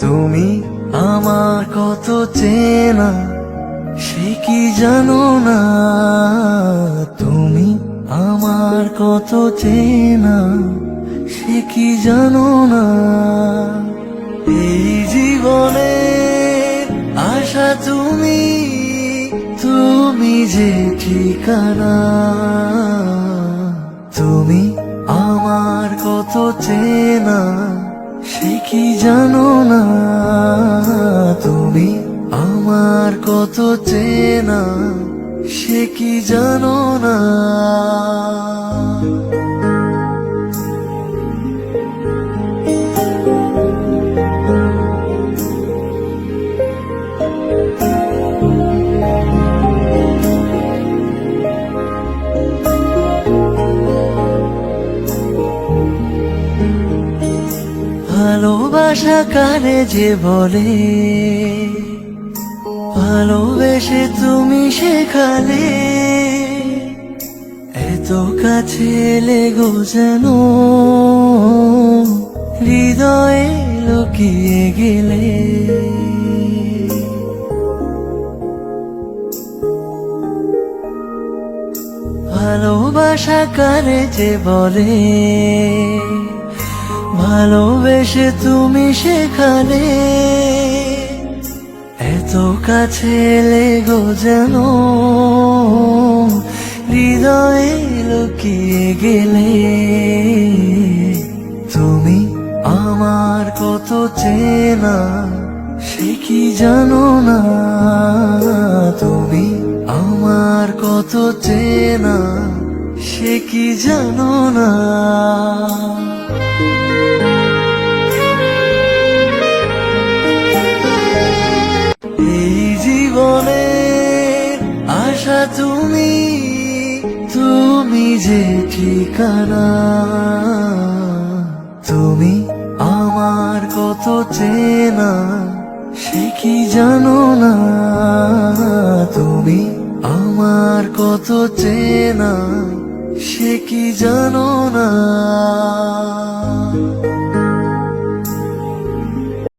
তুমি আমার কত চেনা সে কি জানো না, তুমি আমার কত চেনা সে কি জানো না। এই জীবনে আশা তুমি, তুমি যে ঠিকানা। তুমি আমার কত চেনা সে কি জানো না, তুমি আমার কত চেনা সে কি জানো না। ভালোবাসা কারে যে বলে, ভালোবেসে তুমি শেখালে, এত কাছে লেগো যেন হৃদয়ে লুকিয়ে গেলে। ভালোবাসা কারে যে বলে, ভালোবেসে তুমি শেখালে, এত কাছে লেগো যেন হৃদয়ে লুকিয়ে গেলে। তুমি আমার কত চেনা সে কি জানো না, তুমি আমার কত চেনা সে কি জানো না। এই জীবনে আশা তুমি, তুমি যে ঠিকানা। তুমি আমার কত চেনা সে কি জানো না, তুমি আমার কত চেনা সে কি জানো না।